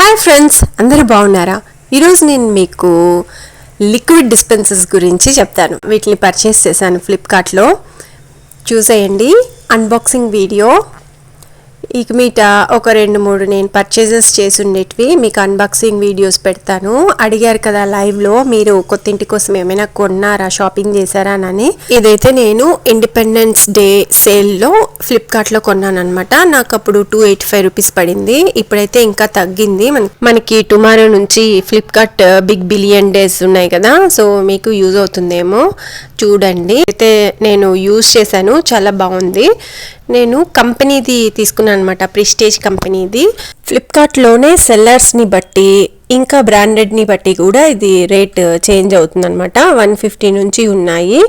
Hi friends, అందరూ బాగున్నారా? ఈరోజు నేను మీకు లిక్విడ్ డిస్పెన్సర్స్ గురించి చెప్తాను. వీటిని పర్చేస్ చేశాను ఫ్లిప్కార్ట్లో. చూసేయండి అన్బాక్సింగ్ వీడియో. ఇక మీట ఒక 2-3 నేను పర్చేజెస్ చేసి ఉండేటివి మీకు అన్బాక్సింగ్ వీడియోస్ పెడతాను. అడిగారు కదా లైవ్లో, మీరు కొత్త ఇంటి కోసం ఏమైనా కొన్నారా, షాపింగ్ చేశారా అని. ఇదైతే నేను ఇండిపెండెన్స్ డే సేల్లో ఫ్లిప్కార్ట్లో కొన్నాను అనమాట. నాకు అప్పుడు 285 రూపీస్ పడింది. ఇప్పుడైతే ఇంకా తగ్గింది. మనకి టుమారో నుంచి ఫ్లిప్కార్ట్ బిగ్ బిలియన్ డేస్ ఉన్నాయి కదా, సో మీకు యూజ్ అవుతుందేమో చూడండి. అయితే నేను యూజ్ చేశాను, చాలా బాగుంది. నేను కంపెనీది తీసుకున్నాను అనమాట, ప్రిస్టేజ్ కంపెనీది. ఫ్లిప్కార్ట్లోనే సెల్లర్స్ని బట్టి ఇంకా బ్రాండెడ్ని బట్టి కూడా ఇది రేట్ చేంజ్ అవుతుంది అనమాట. 150 నుంచి ఉన్నాయి,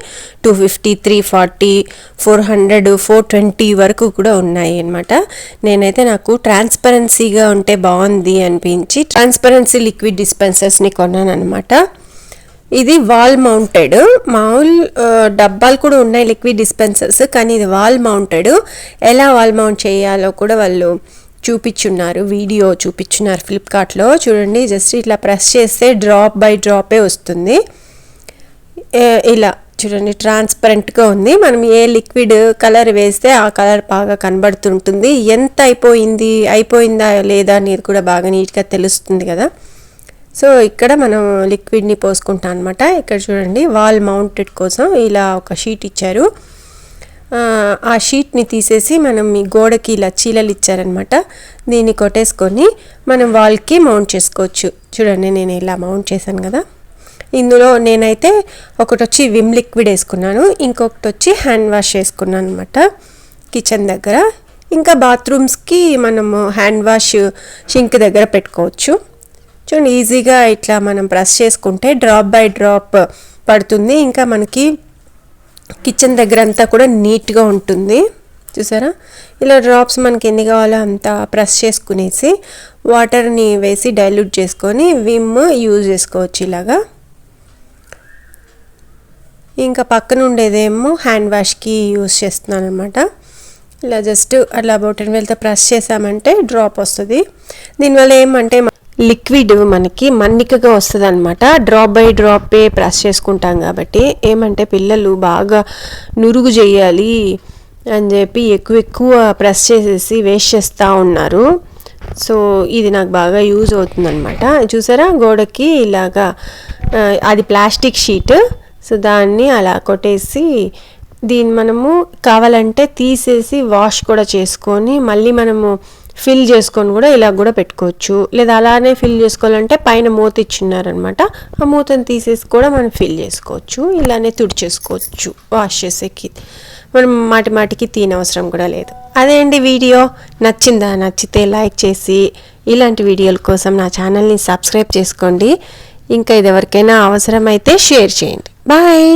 250, 340, 400, 420 వరకు కూడా ఉన్నాయి అనమాట. నేనైతే నాకు ట్రాన్స్పరెన్సీగా ఉంటే బాగుంది అనిపించి ట్రాన్స్పరెన్సీ లిక్విడ్ డిస్పెన్సర్స్ని కొన్నాను అనమాట. ఇది వాల్ మౌంటెడ్. మామూలు డబ్బాలు కూడా ఉన్నాయి లిక్విడ్ డిస్పెన్సర్స్, కానీ ఇది వాల్ మౌంటెడ్. ఎలా వాల్ మౌంట్ చేయాలో కూడా వాళ్ళు చూపించున్నారు, వీడియో చూపించున్నారు ఫ్లిప్కార్ట్లో. చూడండి, జస్ట్ ఇట్లా ప్రెస్ చేస్తే డ్రాప్ బై డ్రాపే వస్తుంది. ఇలా చూడండి, ట్రాన్స్పరెంట్గా ఉంది. మనం ఏ లిక్విడ్ కలర్ వేస్తే ఆ కలర్ బాగా కనబడుతుంటుంది. ఎంత అయిపోయిందా లేదా అనేది కూడా బాగా నీట్గా తెలుస్తుంది కదా. సో ఇక్కడ మనం లిక్విడ్ని పోసుకుంటాం అనమాట. ఇక్కడ చూడండి, వాల్ మౌంటెడ్ కోసం ఇలా ఒక షీట్ ఇచ్చారు. ఆ షీట్ని తీసేసి మనం ఈ గోడకి ఇలా చీలలు ఇచ్చారనమాట. దీన్ని కొట్టేసుకొని మనం వాల్కి మౌంట్ చేసుకోవచ్చు. చూడండి, నేను ఇలా మౌంట్ చేశాను కదా. ఇందులో నేనైతే ఒకటి వచ్చి విమ్ లిక్విడ్ వేసుకున్నాను, ఇంకొకటి వచ్చి హ్యాండ్ వాష్ వేసుకున్నాను అనమాట కిచెన్ దగ్గర. ఇంకా బాత్రూమ్స్కి మనము హ్యాండ్ వాష్ షింక్ దగ్గర పెట్టుకోవచ్చు. చూడండి, ఈజీగా ఇట్లా మనం ప్రెస్ చేసుకుంటే డ్రాప్ బై డ్రాప్ పడుతుంది. ఇంకా మనకి కిచెన్ దగ్గర అంతా కూడా నీట్గా ఉంటుంది. చూసారా, ఇలా డ్రాప్స్ మనకి ఎన్ని కావాలో అంత ప్రెస్ చేసుకునేసి వాటర్ని వేసి డైల్యూట్ చేసుకొని విమ్ యూజ్ చేసుకోవచ్చు ఇలాగా. ఇంకా పక్కన ఉండేదేమో హ్యాండ్ వాష్కి యూజ్ చేస్తున్నాను అనమాట. ఇలా జస్ట్ అలా బొటన్ వేలుతో ప్రెస్ చేసామంటే డ్రాప్ వస్తుంది. దీనివల్ల ఏమంటే లిక్విడ్ మనకి మన్నికగా వస్తుంది అనమాట. డ్రాప్ బై డ్రాపే ప్రెస్ చేసుకుంటాం కాబట్టి ఏమంటే పిల్లలు బాగా నురుగు చేయాలి అని చెప్పి ఎక్కువ ప్రెస్ చేసేసి వేస్ట్ చేస్తూ ఉన్నారు. సో ఇది నాకు బాగా యూజ్ అవుతుంది అనమాట. చూసారా, గోడకి ఇలాగా అది ప్లాస్టిక్ షీట్. సో దాన్ని అలా కొట్టేసి దీన్ని మనము కావాలంటే తీసేసి వాష్ కూడా చేసుకొని మళ్ళీ మనము ఫిల్ చేసుకొని కూడా ఇలా కూడా పెట్టుకోవచ్చు. లేదా అలానే ఫిల్ చేసుకోవాలంటే పైన మూత ఇచ్చిన్నారనమాట, ఆ మూతను తీసేసి కూడా మనం ఫిల్ చేసుకోవచ్చు. ఇలానే తుడిచేసుకోవచ్చు వాష్ చేసేకి. మనం మాటికి తీనవసరం కూడా లేదు. అదే అండి వీడియో. నచ్చితే లైక్ చేసి ఇలాంటి వీడియోల కోసం నా ఛానల్ని సబ్స్క్రైబ్ చేసుకోండి. ఇంకా ఇది ఎవరికైనా అవసరమైతే షేర్ చేయండి. బాయ్.